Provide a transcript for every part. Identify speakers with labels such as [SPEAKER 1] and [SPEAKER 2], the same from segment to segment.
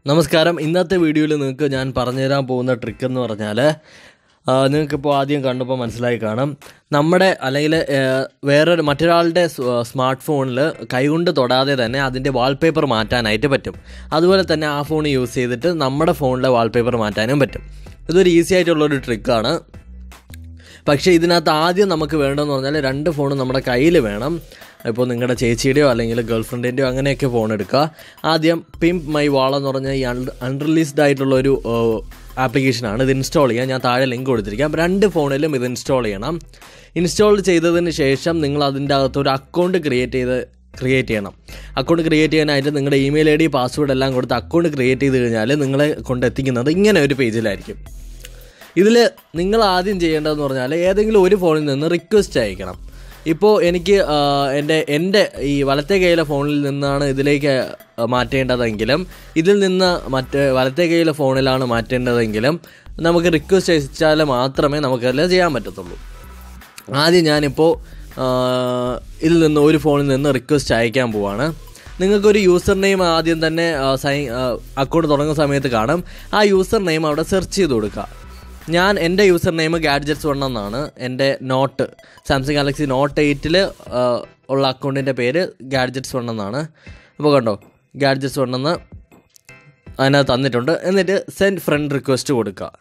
[SPEAKER 1] നമസ്കാരം. ഇന്നത്തെ വീഡിയോയിൽ നിങ്ങൾക്ക് ഞാൻ പറഞ്ഞുതരാൻ പോകുന്ന ട്രിക്ക് എന്ന് പറഞ്ഞാൽ നിങ്ങൾക്കിപ്പോൾ ആദ്യം കണ്ടപ്പോൾ മനസ്സിലായി കാണും. നമ്മുടെ അല്ലെങ്കിൽ മറ്റൊരാളുടെ സ്മാർട്ട് ഫോണിൽ കൈകൊണ്ട് തൊടാതെ തന്നെ അതിൻ്റെ വാൾപേപ്പർ മാറ്റാനായിട്ട് പറ്റും. അതുപോലെ തന്നെ ആ ഫോൺ യൂസ് ചെയ്തിട്ട് നമ്മുടെ ഫോണിലെ വാൾപേപ്പർ മാറ്റാനും പറ്റും. ഇതൊരു ഈസി ആയിട്ടുള്ളൊരു ട്രിക്കാണ്. പക്ഷേ ഇതിനകത്ത് ആദ്യം നമുക്ക് വേണ്ടതെന്ന് പറഞ്ഞാൽ 2 ഫോണും നമ്മുടെ കയ്യിൽ വേണം. ഇപ്പോൾ നിങ്ങളുടെ ചേച്ചിയുടെയോ അല്ലെങ്കിൽ ഗേൾ ഫ്രണ്ടിൻ്റെയോ അങ്ങനെയൊക്കെ ഫോൺ എടുക്കുക. ആദ്യം പിംപ് മൈ വാൾ എന്ന് പറഞ്ഞാൽ ഈ അൺറിലീസ്ഡ് ആയിട്ടുള്ളൊരു ആപ്ലിക്കേഷനാണ്. ഇത് ഇൻസ്റ്റാൾ ചെയ്യാൻ ഞാൻ താഴെ ലിങ്ക് കൊടുത്തിരിക്കാം. 2 ഫോണിലും ഇത് ഇൻസ്റ്റാൾ ചെയ്യണം. ഇൻസ്റ്റാൾ ചെയ്തതിന് ശേഷം നിങ്ങൾ അതിൻ്റെ അകത്തൊരു അക്കൗണ്ട് ക്രിയേറ്റ് ചെയ്യണം. അക്കൗണ്ട് ക്രിയേറ്റ് ചെയ്യാനായിട്ട് നിങ്ങളുടെ ഇമെയിൽ ID പാസ്വേഡ് എല്ലാം കൊടുത്ത് അക്കൗണ്ട് ക്രിയേറ്റ് ചെയ്ത് കഴിഞ്ഞാൽ നിങ്ങളെ കൊണ്ടെത്തിക്കുന്നത് ഇങ്ങനെ ഒരു പേജിലായിരിക്കും. ഇതിൽ നിങ്ങൾ ആദ്യം ചെയ്യേണ്ടതെന്ന് പറഞ്ഞാൽ ഏതെങ്കിലും ഒരു ഫോണിൽ നിന്ന് റിക്വസ്റ്റ് അയക്കണം. ഇപ്പോൾ എനിക്ക് എൻ്റെ ഈ വലത്തെ കൈയിലെ ഫോണിൽ നിന്നാണ് ഇതിലേക്ക് മാറ്റേണ്ടതെങ്കിലും ഇതിൽ നിന്ന് വലത്തെ കൈയിലെ ഫോണിലാണ് മാറ്റേണ്ടതെങ്കിലും നമുക്ക് റിക്വസ്റ്റ് അയച്ചാൽ മാത്രമേ നമുക്കതെല്ലാം ചെയ്യാൻ പറ്റത്തുള്ളൂ. ആദ്യം ഞാനിപ്പോൾ ഇതിൽ നിന്ന് ഒരു ഫോണിൽ നിന്ന് റിക്വസ്റ്റ് അയക്കാൻ പോവാണ്. നിങ്ങൾക്കൊരു യൂസർ നെയിം ആദ്യം തന്നെ അക്കൗണ്ട് തുടങ്ങുന്ന സമയത്ത് കാണും. ആ യൂസർ നെയിം അവിടെ സെർച്ച് ചെയ്ത് കൊടുക്കുക. എൻ്റെ യൂസർ നെയിം ഗാഡ്ജറ്റ്സ് 1 എന്നാണ്. എൻ്റെ സാംസങ് ഗാലക്സി നോട്ട് 8 ഉള്ള അക്കൗണ്ടിൻ്റെ പേര് ഗാഡ്ജറ്റ്സ് 1 എന്നാണ്. അപ്പോൾ കണ്ടോ, ഗാഡ്ജറ്റ്സ് 1 എന്ന് അതിനകത്ത് തന്നിട്ടുണ്ട്. എന്നിട്ട് സെൻഡ് ഫ്രണ്ട് റിക്വസ്റ്റ് കൊടുക്കുക.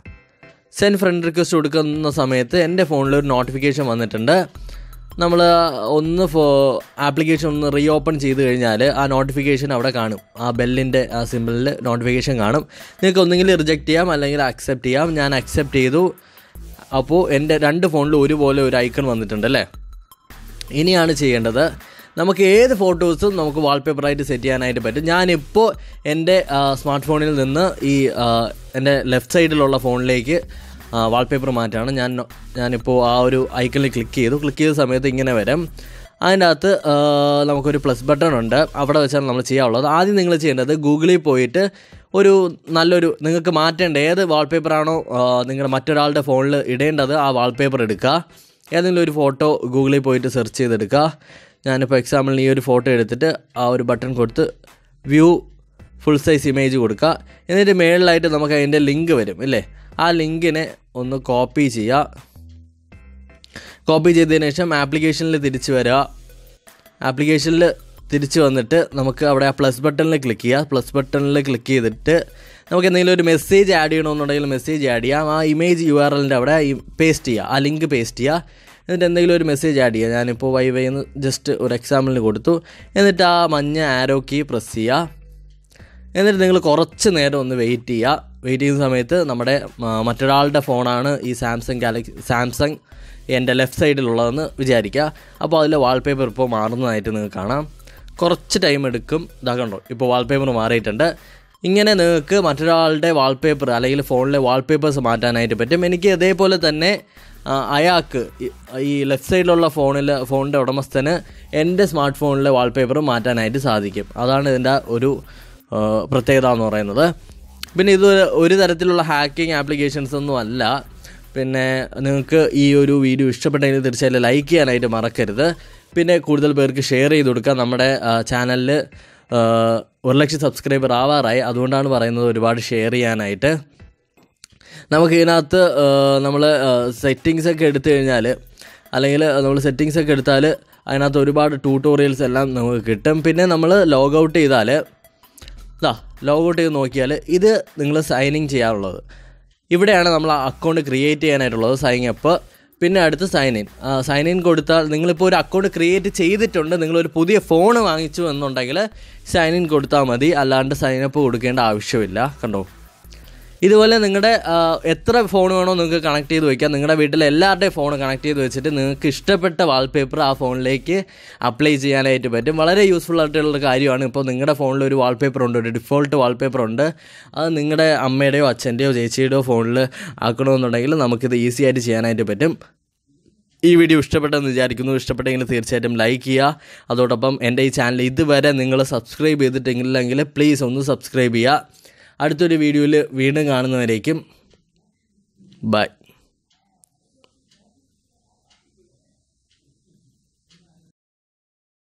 [SPEAKER 1] സെൻഡ് ഫ്രണ്ട് റിക്വസ്റ്റ് കൊടുക്കുന്ന സമയത്ത് എൻ്റെ ഫോണിലൊരു നോട്ടിഫിക്കേഷൻ വന്നിട്ടുണ്ട്. നമ്മൾ ആപ്ലിക്കേഷൻ ഒന്ന് റീ ഓപ്പൺ ചെയ്ത് കഴിഞ്ഞാൽ ആ നോട്ടിഫിക്കേഷൻ അവിടെ കാണും. ആ ബെല്ലിൻ്റെ ആ സിമ്പിളിൽ നോട്ടിഫിക്കേഷൻ കാണും. നിങ്ങൾക്ക് ഒന്നെങ്കിൽ റിജക്റ്റ് ചെയ്യാം അല്ലെങ്കിൽ അക്സെപ്റ്റ് ചെയ്യാം. ഞാൻ അക്സെപ്റ്റ് ചെയ്തു. അപ്പോൾ എൻ്റെ 2 ഫോണിലും ഒരുപോലെ ഒരു ഐക്കൺ വന്നിട്ടുണ്ട് അല്ലേ. ഇനിയാണ് ചെയ്യേണ്ടത്, നമുക്ക് ഏത് ഫോട്ടോസും നമുക്ക് വാൾപേപ്പറായിട്ട് സെറ്റ് ചെയ്യാനായിട്ട് പറ്റും. ഞാനിപ്പോൾ എൻ്റെ സ്മാർട്ട് ഫോണിൽ നിന്ന് എൻ്റെ ലെഫ്റ്റ് സൈഡിലുള്ള ഫോണിലേക്ക് വാൾപേപ്പർ മാറ്റാണ്. ഞാനിപ്പോൾ ആ ഒരു ഐക്കണിൽ ക്ലിക്ക് ചെയ്ത സമയത്ത് ഇങ്ങനെ വരും. അതിൻ്റെ അകത്ത് നമുക്കൊരു പ്ലസ് ബട്ടൺ ഉണ്ട്. അവിടെ വെച്ചാണ് നമ്മൾ ചെയ്യാനുള്ളത്. ആദ്യം നിങ്ങൾ ചെയ്യേണ്ടത് ഗൂഗിളിൽ പോയിട്ട് നല്ലൊരു നിങ്ങൾക്ക് മാറ്റേണ്ട ഏത് വാൾപേപ്പറാണോ നിങ്ങൾ മറ്റൊരാളുടെ ഫോണിൽ ഇടേണ്ടത് ആ വാൾപേപ്പർ എടുക്കുക. ഏതെങ്കിലും ഒരു ഫോട്ടോ ഗൂഗിളിൽ പോയിട്ട് സെർച്ച് ചെയ്തെടുക്കുക. ഞാനിപ്പോൾ എക്സാമ്പിളിന് ഈ ഒരു ഫോട്ടോ എടുത്തിട്ട് ആ ഒരു ബട്ടൺ കൊടുത്ത് വ്യൂ ഫുൾ സൈസ് ഇമേജ് കൊടുക്കുക. എന്നിട്ട് മേളിലായിട്ട് നമുക്ക് അതിൻ്റെ ലിങ്ക് വരും ഇല്ലേ. ആ ലിങ്കിനെ ഒന്ന് കോപ്പി ചെയ്യുക. കോപ്പി ചെയ്തതിന് ശേഷം ആപ്ലിക്കേഷനിൽ തിരിച്ച് വരിക. ആപ്ലിക്കേഷനിൽ തിരിച്ച് വന്നിട്ട് നമുക്ക് അവിടെ ആ പ്ലസ് ബട്ടണിൽ ക്ലിക്ക് ചെയ്യുക. പ്ലസ് ബട്ടണിൽ ക്ലിക്ക് ചെയ്തിട്ട് നമുക്ക് എന്തെങ്കിലും ഒരു മെസ്സേജ് ആഡ് ചെയ്യണമെന്നുണ്ടെങ്കിൽ മെസ്സേജ് ആഡ് ചെയ്യാം. ആ ഇമേജ് URLൻ്റെ അവിടെ പേസ്റ്റ് ചെയ്യുക. ആ ലിങ്ക് പേസ്റ്റ് ചെയ്യുക. എന്നിട്ട് എന്തെങ്കിലും ഒരു മെസ്സേജ് ആഡ് ചെയ്യുക. ഞാനിപ്പോൾ വൈ എന്ന് ജസ്റ്റ് ഒരു എക്സാമ്പിളിന് കൊടുത്തു. എന്നിട്ട് ആ മഞ്ഞ ആരോ കീ പ്രസ് ചെയ്യുക. എന്നിട്ട് നിങ്ങൾ കുറച്ച് നേരം ഒന്ന് വെയിറ്റ് ചെയ്യുന്ന സമയത്ത് നമ്മുടെ മറ്റൊരാളുടെ ഫോണാണ് ഈ സാംസങ് എൻ്റെ ലെഫ്റ്റ് സൈഡിലുള്ളതെന്ന് വിചാരിക്കുക. അപ്പോൾ അതിൽ വാൾപേപ്പർ ഇപ്പോൾ മാറുന്നതായിട്ട് നിങ്ങൾക്ക് കാണാം. കുറച്ച് ടൈം എടുക്കും. കണ്ടോ, ഇപ്പോൾ വാൾപേപ്പർ മാറിയിട്ടുണ്ട്. ഇങ്ങനെ നിങ്ങൾക്ക് മറ്റൊരാളുടെ വാൾപേപ്പർ അല്ലെങ്കിൽ ഫോണിലെ വാൾപേപ്പേഴ്സ് മാറ്റാനായിട്ട് പറ്റും. എനിക്ക് അതേപോലെ തന്നെ അയാൾക്ക് ഈ ലെഫ്റ്റ് സൈഡിലുള്ള ഫോണിൻ്റെ ഉടമസ്ഥന് എൻ്റെ സ്മാർട്ട് ഫോണിലെ വാൾപേപ്പർ മാറ്റാനായിട്ട് സാധിക്കും. അതാണ് ഇതിൻ്റെ ഒരു പ്രത്യേകത എന്ന് പറയുന്നത്. പിന്നെ ഇത് ഒരു തരത്തിലുള്ള ഹാക്കിംഗ് ആപ്ലിക്കേഷൻസ് ഒന്നും അല്ല. പിന്നെ നിങ്ങൾക്ക് ഈ ഒരു വീഡിയോ ഇഷ്ടപ്പെട്ടെങ്കിൽ തീർച്ചയായിട്ടും ലൈക്ക് ചെയ്യാനായിട്ട് മറക്കരുത്. പിന്നെ കൂടുതൽ പേർക്ക് ഷെയർ ചെയ്ത് കൊടുക്കുക. നമ്മുടെ ചാനലിൽ 1 ലക്ഷം സബ്സ്ക്രൈബർ ആവാറായി. അതുകൊണ്ടാണ് പറയുന്നത് ഒരുപാട് ഷെയർ ചെയ്യാനായിട്ട്. നമുക്ക് ഇതിനകത്ത് നമ്മൾ സെറ്റിങ്സൊക്കെ എടുത്തു കഴിഞ്ഞാൽ അല്ലെങ്കിൽ നമ്മൾ സെറ്റിങ്സൊക്കെ എടുത്താൽ അതിനകത്ത് ഒരുപാട് ട്യൂട്ടോറിയൽസ് എല്ലാം നമുക്ക് കിട്ടും. പിന്നെ നമ്മൾ ലോഗൗട്ട് ചെയ്ത് നോക്കിയാൽ ഇത് നിങ്ങൾ സൈൻ ചെയ്യാറുള്ളത് ഇവിടെയാണ്. നമ്മൾ അക്കൗണ്ട് ക്രിയേറ്റ് ചെയ്യാനായിട്ടുള്ളത് സൈൻ അപ്പ്. പിന്നെ അടുത്ത് സൈൻ ഇൻ കൊടുത്താൽ നിങ്ങളിപ്പോൾ ഒരു അക്കൗണ്ട് ക്രിയേറ്റ് ചെയ്തിട്ടുണ്ട്, നിങ്ങളൊരു പുതിയ ഫോൺ വാങ്ങിച്ചു എന്നുണ്ടെങ്കിൽ സൈൻ ഇൻ കൊടുത്താൽ മതി. അല്ലാണ്ട് സൈൻ അപ്പ് കൊടുക്കേണ്ട ആവശ്യമില്ല. കണ്ടോ, ഇതുപോലെ നിങ്ങളുടെ എത്ര ഫോൺ വേണോ നിങ്ങൾക്ക് കണക്ട് ചെയ്ത് വയ്ക്കാം. നിങ്ങളുടെ വീട്ടിലെ എല്ലാവരുടെയും ഫോൺ കണക്ട് ചെയ്ത് വെച്ചിട്ട് നിങ്ങൾക്ക് ഇഷ്ടപ്പെട്ട വാൾപേപ്പർ ആ ഫോണിലേക്ക് അപ്ലൈ ചെയ്യാനായിട്ട് പറ്റും. വളരെ യൂസ്ഫുൾ ആയിട്ടുള്ള കാര്യമാണ്. ഇപ്പോൾ നിങ്ങളുടെ ഫോണിൽ ഒരു വാൾപേപ്പർ ഉണ്ട്, ഒരു ഡിഫോൾട്ട് വാൾപേപ്പർ ഉണ്ട്. അത് നിങ്ങളുടെ അമ്മയുടെയോ അച്ഛൻ്റെയോ ചേച്ചിയുടെയോ ഫോണിൽ ആക്കണമെന്നുണ്ടെങ്കിൽ നമുക്കിത് ഈസി ആയിട്ട് ചെയ്യാനായിട്ട് പറ്റും. ഈ വീഡിയോ ഇഷ്ടപ്പെട്ടെന്ന് വിചാരിക്കുന്നു. ഇഷ്ടപ്പെട്ടെങ്കിൽ തീർച്ചയായിട്ടും ലൈക്ക് ചെയ്യുക. അതോടൊപ്പം എൻ്റെ ഈ ചാനൽ ഇതുവരെ നിങ്ങൾ സബ്സ്ക്രൈബ് ചെയ്തിട്ടില്ലെങ്കിൽ പ്ലീസ് ഒന്ന് സബ്സ്ക്രൈബ് ചെയ്യുക. അടുത്തൊരു വീഡിയോയിൽ വീണ്ടും കാണുന്നവരേക്കും ബൈ.